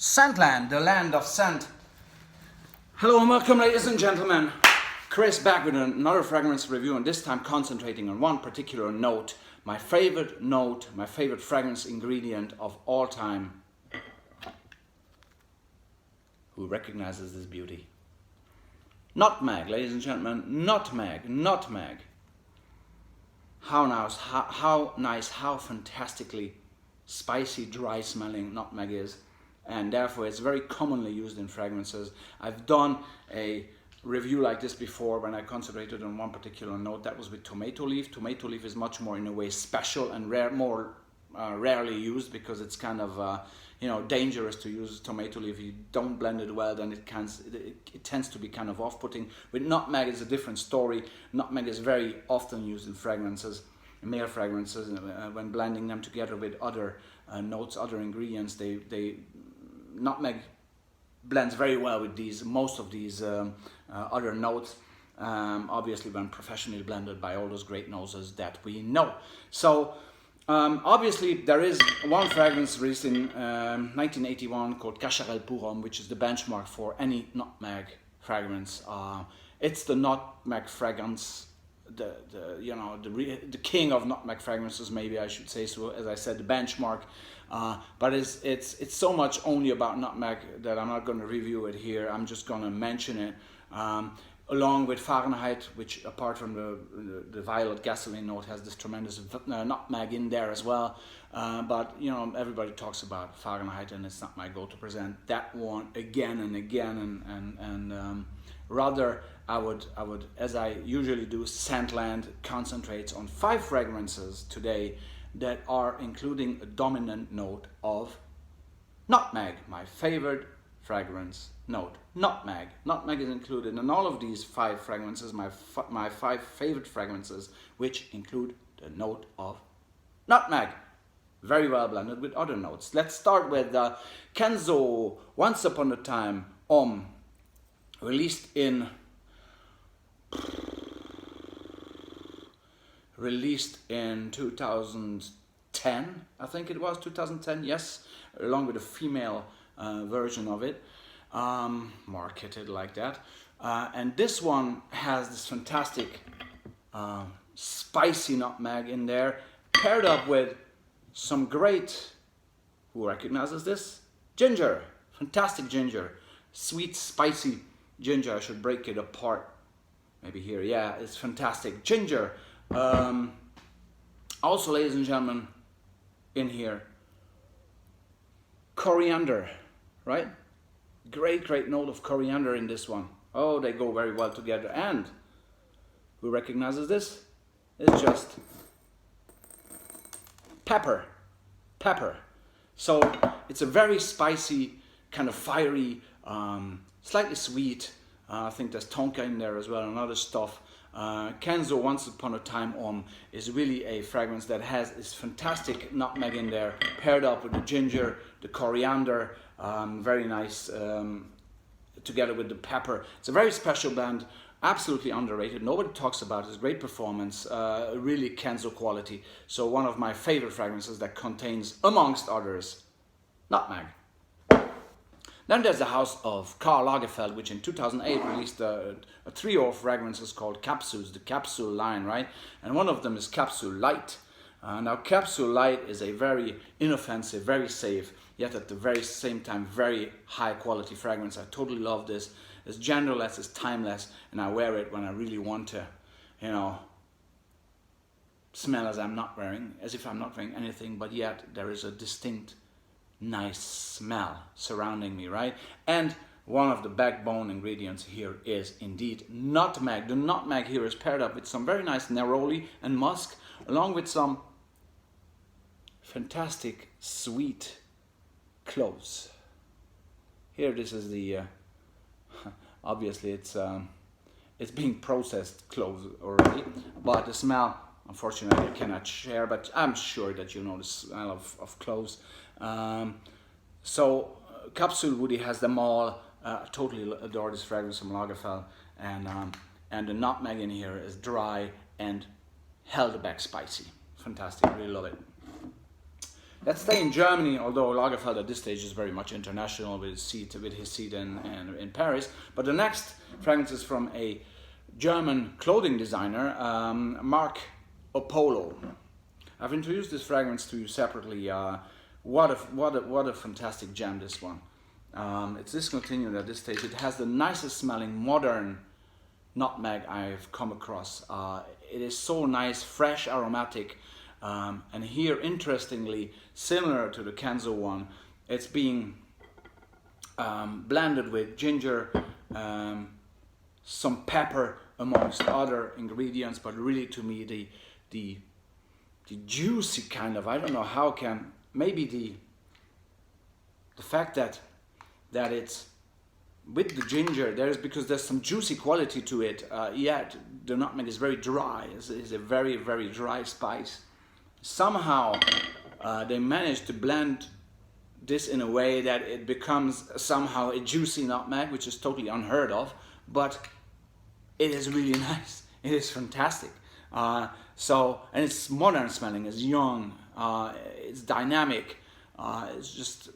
Scentland, the land of scent. Hello and welcome, ladies and gentlemen. Chris back with another fragrance review, and this time concentrating on one particular note. My favorite fragrance ingredient of all time. Who recognizes this beauty? Nutmeg, ladies and gentlemen, nutmeg. How nice, how fantastically spicy, dry smelling nutmeg is. And therefore it's very commonly used in fragrances. I've done a review like this before when I concentrated on one particular note. That was with tomato leaf. Tomato leaf is much more, in a way, special and more rarely used, because it's kind of dangerous to use tomato leaf. If you don't blend it well, then it tends to be kind of off-putting. With nutmeg, it's a different story. Nutmeg is very often used in fragrances, male fragrances, when blending them together with other notes, other ingredients. Nutmeg blends very well with most of these other notes, obviously when professionally blended by all those great noses that we know. So obviously there is one fragrance released in 1981 called Capsule pour Homme, which is the benchmark for any nutmeg fragrance. It's the nutmeg fragrance, the king of nutmeg fragrances, maybe I should say so. As I said, the benchmark. But it's so much only about nutmeg that I'm not going to review it here. I'm just going to mention it, along with Fahrenheit, which apart from the violet gasoline note has this tremendous nutmeg in there as well. But everybody talks about Fahrenheit, and it's not my goal to present that one again and again. And rather, I would, as I usually do, Scentland concentrates on 5 fragrances today that are including a dominant note of nutmeg, my favorite fragrance note. Nutmeg is included in all of these 5 fragrances, my 5 favorite fragrances, which include the note of nutmeg. Very well blended with other notes. Let's start with Kenzo, Once Upon a Time, released in 2010, I think it was 2010, yes, along with a female version of it, marketed like that. And this one has this fantastic spicy nutmeg in there, paired up with some great, who recognizes this? Ginger, fantastic ginger, sweet, spicy ginger. I should break it apart. Maybe here, yeah, it's fantastic. Ginger. Also, ladies and gentlemen, in here, coriander, right? Great note of coriander in this one. Oh, they go very well together. And who recognizes this? It's just pepper. So it's a very spicy, kind of fiery, slightly sweet. I think there's tonka in there as well and other stuff. Kenzo, Once Upon a Time is really a fragrance that has this fantastic nutmeg in there, paired up with the ginger, the coriander, very nice, together with the pepper. It's a very special blend, absolutely underrated. Nobody talks about it. Great performance, really Kenzo quality. So one of my favorite fragrances that contains, amongst others, nutmeg. Then there's the house of Karl Lagerfeld, which in 2008 released a trio of fragrances called Capsules, the Capsule line, right? And one of them is Capsule Light. Now, Capsule Light is a very inoffensive, very safe, yet at the very same time, very high quality fragrance. I totally love this. It's genderless, it's timeless, and I wear it when I really want to, smell as if I'm not wearing anything, but yet there is a distinct nice smell surrounding me, right? And one of the backbone ingredients here is indeed nutmeg. The nutmeg here is paired up with some very nice neroli and musk, along with some fantastic sweet cloves. Here, this is the obviously it's being processed cloves already, but the smell, unfortunately, I cannot share, but I'm sure that you know the smell of cloves. Capsule Woody has them all. Totally adore this fragrance from Lagerfeld, and the nutmeg in here is dry and held back spicy. Fantastic, really love it. Let's stay in Germany, although Lagerfeld at this stage is very much international with his seat in Paris. But the next fragrance is from a German clothing designer, Mark Polo. I've introduced this fragrance to you separately. What a fantastic gem, this one. It's discontinued at this stage. It has the nicest smelling modern nutmeg I've come across. It is so nice, fresh, aromatic. And here, interestingly, similar to the Kenzo one, it's being blended with ginger, some pepper amongst other ingredients, but really to me the juicy kind of, I don't know how can, maybe the fact that it's with the ginger, because there's some juicy quality to it, yet the nutmeg is very dry. It's a very, very dry spice. Somehow they managed to blend this in a way that it becomes somehow a juicy nutmeg, which is totally unheard of, but it is really nice. It is fantastic. And it's modern smelling, it's young, it's dynamic, it's just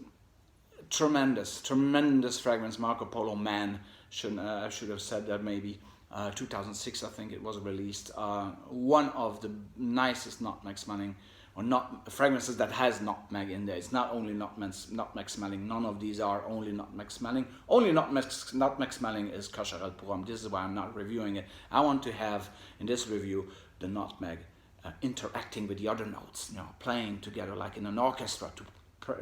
tremendous fragrance. Marco Polo Man, I should have said that maybe. 2006, I think it was released. One of the nicest nutmeg smelling, or not fragrances that has nutmeg in there. It's not only nutmeg smelling. None of these are only nutmeg smelling. Only nutmeg smelling is Kosher El Puram. This is why I'm not reviewing it. I want to have in this review the nutmeg interacting with the other notes, playing together like in an orchestra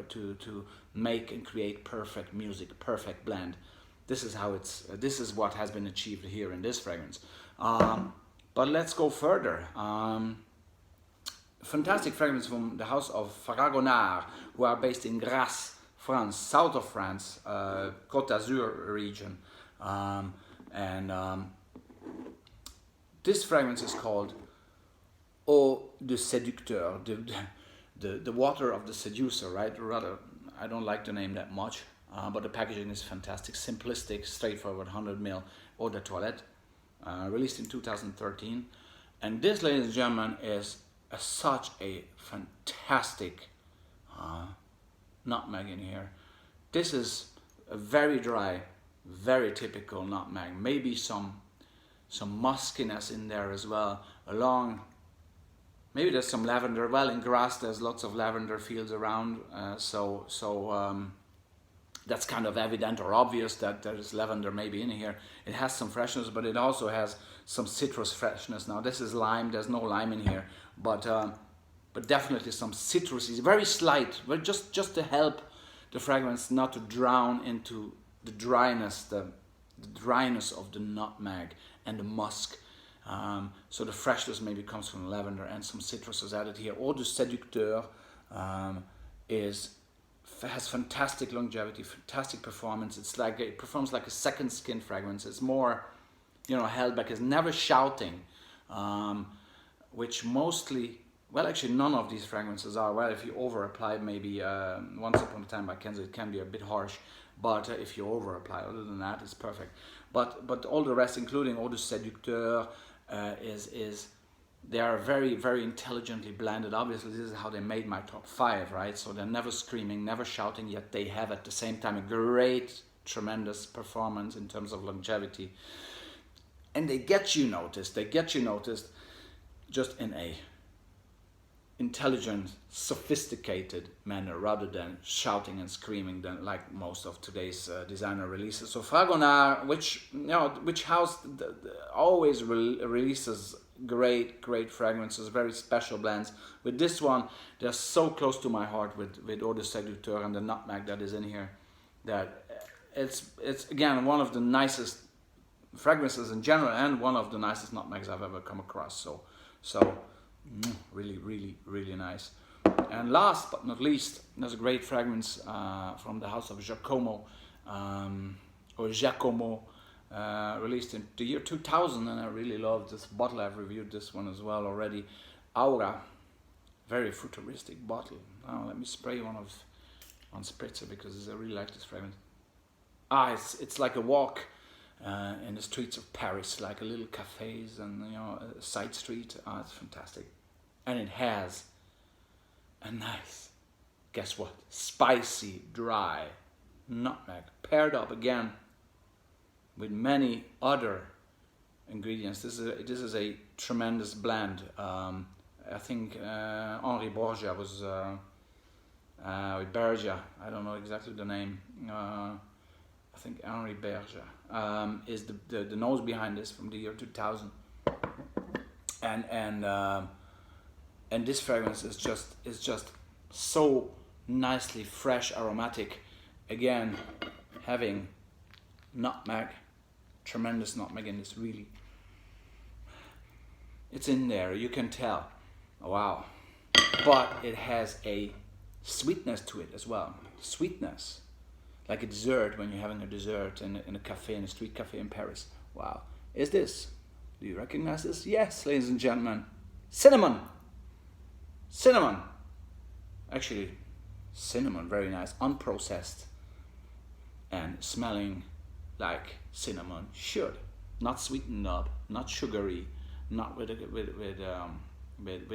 to make and create perfect music, perfect blend. This is how this is what has been achieved here in this fragrance. But let's go further. Fantastic fragrance from the house of Fergana, who are based in Grasse, France, south of France, Côte d'Azur region. This fragrance is called Eau de Séducteur, the water of the seducer, right? Rather, I don't like the name that much. But the packaging is fantastic, simplistic, straightforward, 100 ml eau de toilette, released in 2013. And this, ladies and gentlemen, is such a fantastic nutmeg in here. This is a very dry, very typical nutmeg. Maybe some muskiness in there as well. Maybe there's some lavender. Well, in Grasse there's lots of lavender fields around, that's kind of evident or obvious that there is lavender maybe in here. It has some freshness, but it also has some citrus freshness. Now this is lime, there's no lime in here, but definitely some citrusy, very slight, but just to help the fragrance not to drown into the dryness of the nutmeg and the musk. So the freshness maybe comes from lavender and some citrus is added here. Eau de Séducteur has fantastic longevity, fantastic performance. It performs like a second skin fragrance. It's more, held back. It's never shouting, which mostly, well, actually none of these fragrances are. Well, if you over apply, maybe Once Upon a Time by Kenzo, it can be a bit harsh. But if you over apply, other than that, it's perfect. But all the rest, including Eau de Séducteur, they are very, very intelligently blended. Obviously, this is how they made my top 5, right? So they're never screaming, never shouting, yet they have at the same time a great, tremendous performance in terms of longevity. And they get you noticed. Just in a intelligent, sophisticated manner, rather than shouting and screaming than like most of today's designer releases. So Fragonard, which house always releases great fragrances, very special blends. With this one, they're so close to my heart with Eau de Séducteur and the nutmeg that is in here, that it's again one of the nicest fragrances in general, and one of the nicest nutmegs I've ever come across. So really nice. And last but not least, there's a great fragrance from the house of Giacomo, released in the year 2000, and I really love this bottle. I've reviewed this one as well already. Aura, very futuristic bottle. Now let me spray one spritzer because I really like this fragrance. It's like a walk in the streets of Paris, like a little cafes and a side street. It's fantastic, and it has a nice guess what? Spicy, dry nutmeg, paired up again with many other ingredients. This is a tremendous blend. I think Henri Borgia was with Bergia. I don't know exactly the name. I think Henri Bergia is the nose behind this from the year 2000. And this fragrance is just so nicely fresh, aromatic. Again, having nutmeg, tremendous nutmeg in this, really. It's in there, you can tell. Wow. But it has a sweetness to it as well. Sweetness. Like a dessert when you're having a dessert in a cafe, in a street cafe in Paris. Wow. Is this? Do you recognize this? Yes, ladies and gentlemen. Cinnamon. Cinnamon. Actually, cinnamon, very nice. Unprocessed. And smelling like cinnamon should. Not sweetened up, not sugary, not with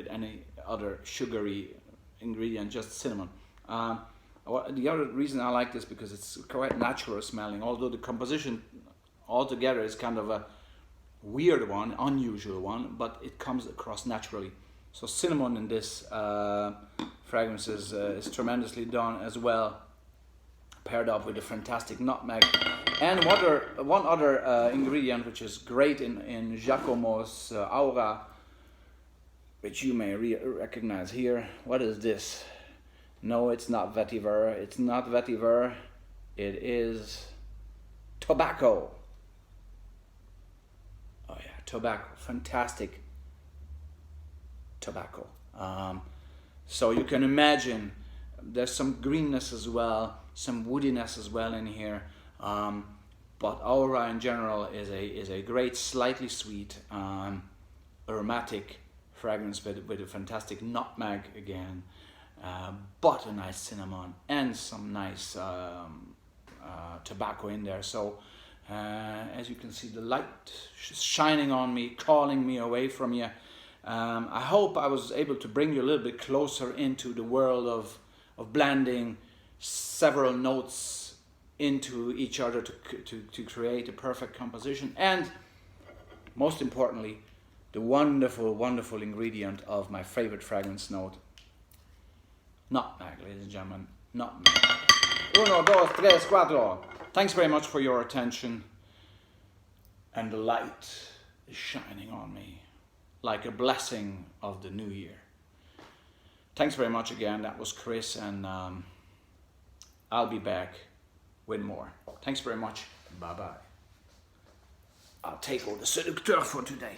any other sugary ingredient, just cinnamon. The other reason I like this because it's quite natural smelling, although the composition altogether is kind of a weird one, unusual one, but it comes across naturally. So cinnamon in this fragrance is tremendously done as well, paired up with a fantastic nutmeg. And one other ingredient which is great in Giacomo's Aura, which you may recognize here. What is this? No, it's not vetiver. It's not vetiver. It is tobacco. Oh yeah, tobacco. Fantastic tobacco. So you can imagine there's some greenness as well, some woodiness as well in here. But Aura in general is a great, slightly sweet, aromatic fragrance with a fantastic nutmeg again, but a nice cinnamon and some nice tobacco in there. So as you can see, the light shining on me, calling me away from you. I hope I was able to bring you a little bit closer into the world of blending several notes into each other to create a perfect composition, and most importantly, the wonderful, wonderful ingredient of my favorite fragrance note, nutmeg, ladies and gentlemen, nutmeg. Uno, dos, tres, cuatro. Thanks very much for your attention, and the light is shining on me like a blessing of the new year. Thanks very much again. That was Chris, and I'll be back with more. Thanks very much. Bye bye. I'll take all the séducteur for today.